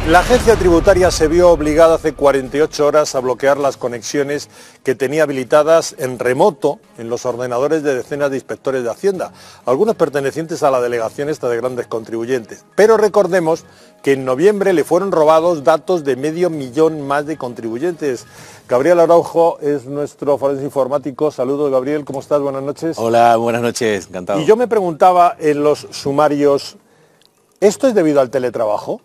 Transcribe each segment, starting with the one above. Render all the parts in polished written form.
La agencia tributaria se vio obligada hace 48 horas a bloquear las conexiones que tenía habilitadas en remoto en los ordenadores de decenas de inspectores de Hacienda, algunos pertenecientes a la delegación esta de grandes contribuyentes. Pero recordemos que en noviembre le fueron robados datos de 500.000 más de contribuyentes. Gabriel Araujo es nuestro forense informático. Saludos, Gabriel, ¿cómo estás? Buenas noches. Hola, buenas noches, encantado. Y yo me preguntaba en los sumarios, ¿esto es debido al teletrabajo?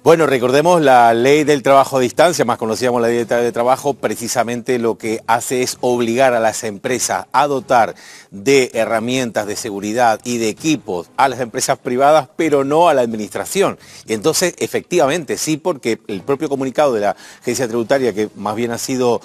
Bueno, recordemos la ley del trabajo a distancia, más conocida como la ley del teletrabajo, precisamente lo que hace es obligar a las empresas a dotar de herramientas de seguridad y de equipos a las empresas privadas, pero no a la administración. Y entonces, efectivamente, sí, porque el propio comunicado de la agencia tributaria, que más bien ha sido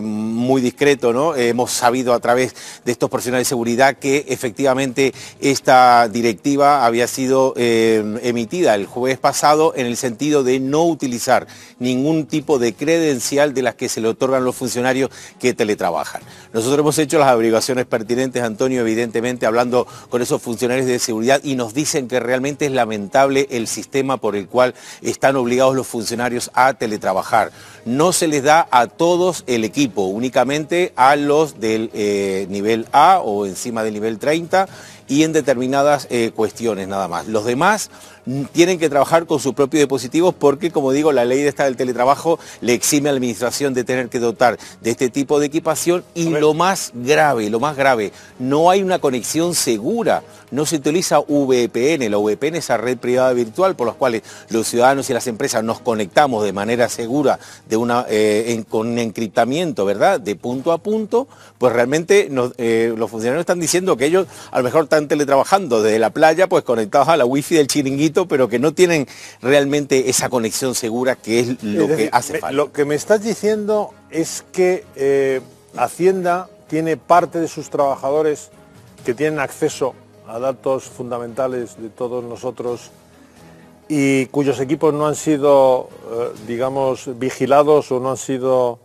muy discreto, ¿no? Hemos sabido a través de estos profesionales de seguridad que efectivamente esta directiva había sido emitida el jueves pasado, en el sentido de no utilizar ningún tipo de credencial de las que se le otorgan a los funcionarios que teletrabajan. Nosotros hemos hecho las averiguaciones pertinentes, Antonio, evidentemente hablando con esos funcionarios de seguridad, y nos dicen que realmente es lamentable el sistema por el cual están obligados los funcionarios a teletrabajar. No se les da a todos el equipo, únicamente a los del nivel A o encima del nivel 30 y en determinadas cuestiones nada más. Los demás tienen que trabajar con sus propios dispositivos porque, como digo, la ley del teletrabajo le exime a la administración de tener que dotar de este tipo de equipación y lo más grave, no hay una conexión segura, no se utiliza VPN, la VPN es esa red privada virtual por la cual los ciudadanos y las empresas nos conectamos de manera segura con encriptamiento, ¿verdad?, de punto a punto. Pues realmente los funcionarios están diciendo que ellos a lo mejor están teletrabajando desde la playa, pues conectados a la wifi del chiringuito, pero que no tienen realmente esa conexión segura que es lo que hace falta. Lo que me estás diciendo es que Hacienda tiene parte de sus trabajadores que tienen acceso a datos fundamentales de todos nosotros y cuyos equipos no han sido, digamos, vigilados o no han sido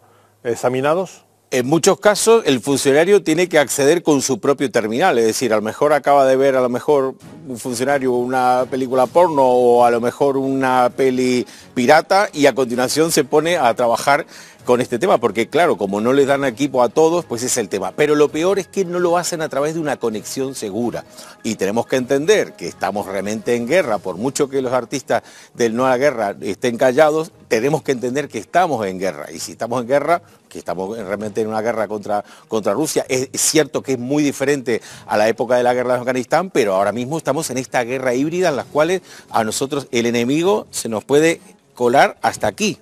examinados. En muchos casos el funcionario tiene que acceder con su propio terminal, es decir, a lo mejor acaba de ver un funcionario una película porno o a lo mejor una peli pirata y a continuación se pone a trabajar con este tema, porque claro, como no les dan equipo a todos, pues es el tema. Pero lo peor es que no lo hacen a través de una conexión segura. Y tenemos que entender que estamos realmente en guerra, por mucho que los artistas del No a la Guerra estén callados, tenemos que entender que estamos en guerra. Y si estamos en guerra, que estamos realmente en una guerra contra Rusia, es cierto que es muy diferente a la época de la guerra de Afganistán, pero ahora mismo estamos en esta guerra híbrida en la cual a nosotros el enemigo se nos puede colar hasta aquí.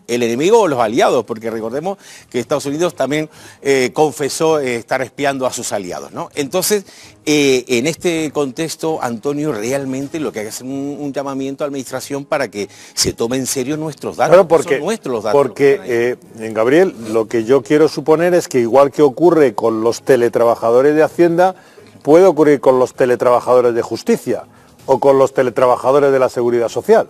El enemigo o los aliados, porque recordemos que Estados Unidos también confesó estar espiando a sus aliados, ¿no? Entonces, en este contexto, Antonio, realmente lo que hay que hacer es un llamamiento a la administración para que se tome en serio nuestros datos. Claro, porque, son nuestros datos. Porque Gabriel, lo que yo quiero suponer es que igual que ocurre con los teletrabajadores de Hacienda, puede ocurrir con los teletrabajadores de Justicia o con los teletrabajadores de la Seguridad Social.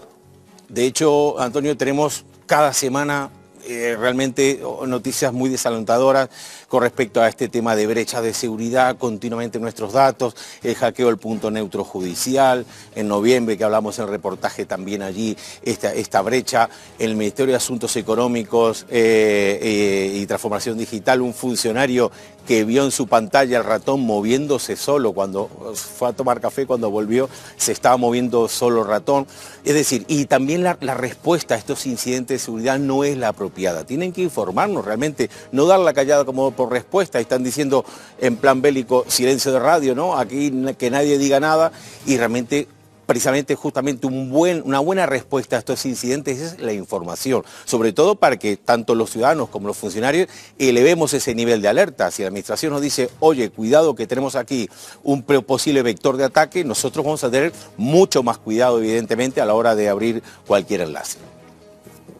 De hecho, Antonio, tenemos cada semana realmente noticias muy desalentadoras con respecto a este tema de brechas de seguridad, continuamente nuestros datos, el hackeo del punto neutro judicial, en noviembre que hablamos en el reportaje también allí, esta brecha, el Ministerio de Asuntos Económicos y Transformación Digital, un funcionario que vio en su pantalla el ratón moviéndose solo cuando fue a tomar café, cuando volvió se estaba moviendo solo el ratón. Es decir, y también la respuesta a estos incidentes de seguridad no es la apropiada. Tienen que informarnos realmente, no dar la callada como por respuesta. Están diciendo en plan bélico, silencio de radio, ¿no? Aquí que nadie diga nada, y realmente precisamente justamente una buena respuesta a estos incidentes es la información, sobre todo para que tanto los ciudadanos como los funcionarios elevemos ese nivel de alerta. Si la administración nos dice, oye, cuidado que tenemos aquí un posible vector de ataque, nosotros vamos a tener mucho más cuidado, evidentemente, a la hora de abrir cualquier enlace.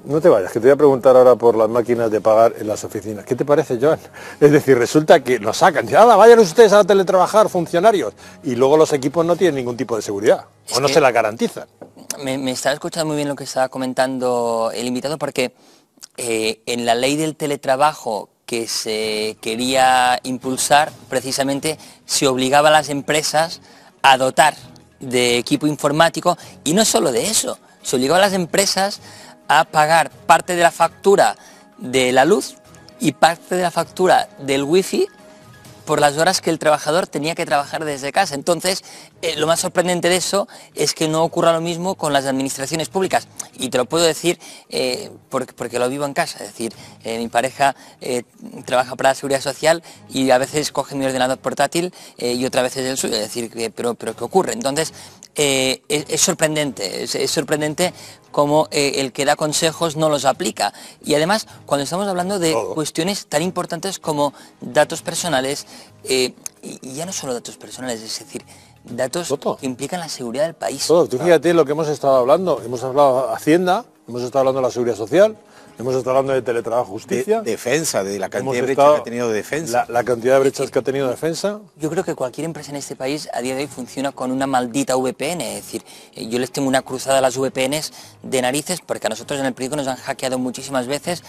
No te vayas, que te voy a preguntar ahora por las máquinas de pagar en las oficinas. ¿Qué te parece, Joan? Es decir, resulta que nos sacan, nada, vayan ustedes a teletrabajar, funcionarios, y luego los equipos no tienen ningún tipo de seguridad, o no se la garantizan. Me estaba escuchando muy bien lo que estaba comentando el invitado, porque en la ley del teletrabajo que se quería impulsar, precisamente se obligaba a las empresas a dotar de equipo informático, y no solo de eso, se obligaba a las empresas a pagar parte de la factura de la luz y parte de la factura del wifi por las horas que el trabajador tenía que trabajar desde casa. Entonces, lo más sorprendente de eso es que no ocurra lo mismo con las administraciones públicas. Y te lo puedo decir porque lo vivo en casa. Es decir, mi pareja trabaja para la Seguridad Social y a veces coge mi ordenador portátil y otra vez es el suyo. Es decir, pero ¿qué ocurre? Entonces, es sorprendente cómo el que da consejos no los aplica. Y además, cuando estamos hablando de cuestiones tan importantes como datos personales, y ya no solo datos personales, es decir, datos que implican la seguridad del país. Tú fíjate lo que hemos estado hablando. Hemos hablado de Hacienda, hemos estado hablando de la Seguridad Social, hemos estado hablando de teletrabajo, justicia. Defensa, de la cantidad de brechas que ha tenido de defensa. La cantidad de brechas que ha tenido defensa. Yo creo que cualquier empresa en este país a día de hoy funciona con una maldita VPN. Es decir, yo les tengo una cruzada a las VPNs de narices porque a nosotros en el periódico nos han hackeado muchísimas veces.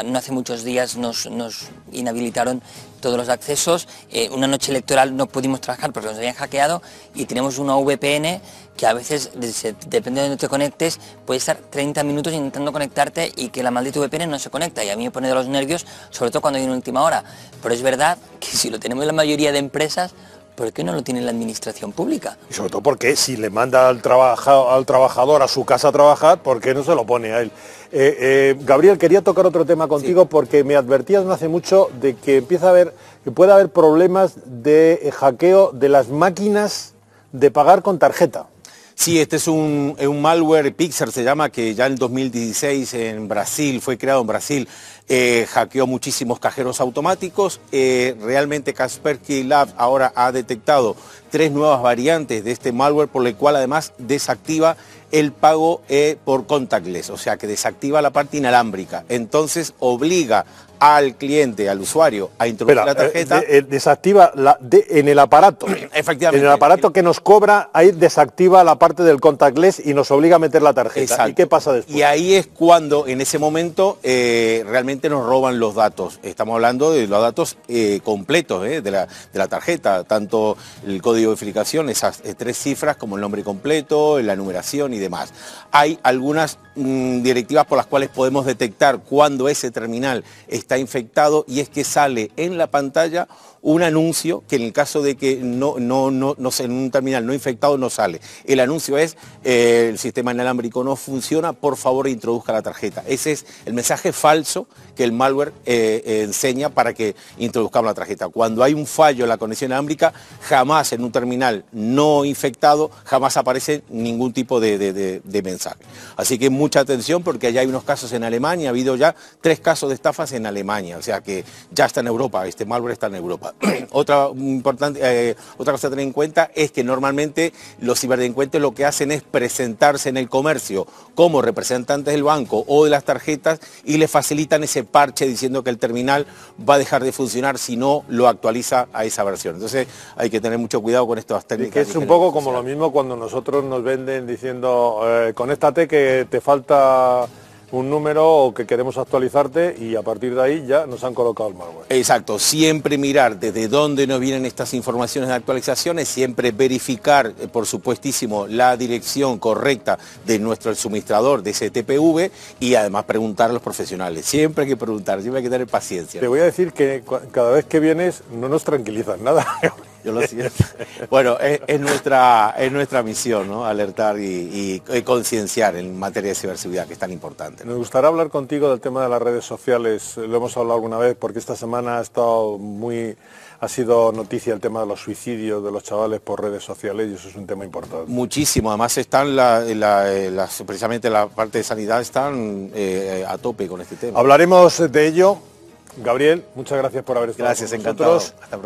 No hace muchos días nos inhabilitaron todos los accesos. Una noche electoral no pudimos trabajar porque nos habían hackeado y tenemos una VPN que a veces, depende de donde te conectes, puedes estar 30 minutos intentando conectarte y que la maldita VPN no se conecta, y a mí me pone de los nervios, sobre todo cuando hay una última hora. Pero es verdad que si lo tenemos la mayoría de empresas, ¿por qué no lo tiene la administración pública? Y sobre todo porque si le manda al trabajador a su casa a trabajar, ¿por qué no se lo pone a él? Gabriel, quería tocar otro tema contigo, sí, porque me advertías no hace mucho de que puede haber problemas de hackeo de las máquinas de pagar con tarjeta. Sí, este es un malware, Pixar se llama, que ya en 2016 en Brasil, fue creado en Brasil, hackeó muchísimos cajeros automáticos. Realmente Kaspersky Labs ahora ha detectado 3 nuevas variantes de este malware, por el cual además desactiva el pago por contactless, o sea que desactiva la parte inalámbrica. Entonces obliga al cliente, al usuario, a introducir la tarjeta. Desactiva en el aparato. Efectivamente. En el aparato que nos cobra, ahí desactiva la parte del contactless y nos obliga a meter la tarjeta. Exacto. ¿Y qué pasa después? Y ahí es cuando, en ese momento, realmente nos roban los datos. Estamos hablando de los datos completos de la tarjeta, tanto el código de verificación, esas 3 cifras, como el nombre completo, la numeración y demás. Hay algunas directivas por las cuales podemos detectar cuando ese terminal está infectado, y es que sale en la pantalla un anuncio que en el caso de que no sé, en un terminal no infectado no sale. El anuncio es el sistema inalámbrico no funciona, por favor introduzca la tarjeta. Ese es el mensaje falso que el malware enseña para que introduzcamos la tarjeta. Cuando hay un fallo en la conexión inalámbrica, jamás en un terminal no infectado, jamás aparece ningún tipo de mensaje. Así que mucha atención, porque allá hay unos casos en Alemania, ha habido ya 3 casos de estafas en Alemania, o sea que ya está en Europa, este malware está en Europa. Otra cosa a tener en cuenta es que normalmente los ciberdelincuentes lo que hacen es presentarse en el comercio como representantes del banco o de las tarjetas y le facilitan ese parche diciendo que el terminal va a dejar de funcionar si no lo actualiza a esa versión. Entonces hay que tener mucho cuidado con estas técnicas. Y que es un poco como lo mismo cuando nosotros nos venden diciendo conéctate que te falta un número o que queremos actualizarte, y a partir de ahí ya nos han colocado el malware. Exacto, siempre mirar desde dónde nos vienen estas informaciones de actualizaciones, siempre verificar, por supuestísimo, la dirección correcta de nuestro suministrador de ese TPV, y además preguntar a los profesionales. Siempre hay que preguntar, siempre hay que tener paciencia. Te voy a decir que cada vez que vienes no nos tranquilizas nada. Yo lo siento. Bueno, es nuestra misión, ¿no? Alertar y concienciar en materia de ciberseguridad, que es tan importante, ¿no? Me gustaría hablar contigo del tema de las redes sociales. Lo hemos hablado alguna vez porque esta semana ha sido noticia el tema de los suicidios de los chavales por redes sociales, y eso es un tema importante. Muchísimo, además están precisamente la parte de sanidad están a tope con este tema. Hablaremos de ello. Gabriel, muchas gracias por haber estado con nosotros. Gracias, encantado. Hasta pronto.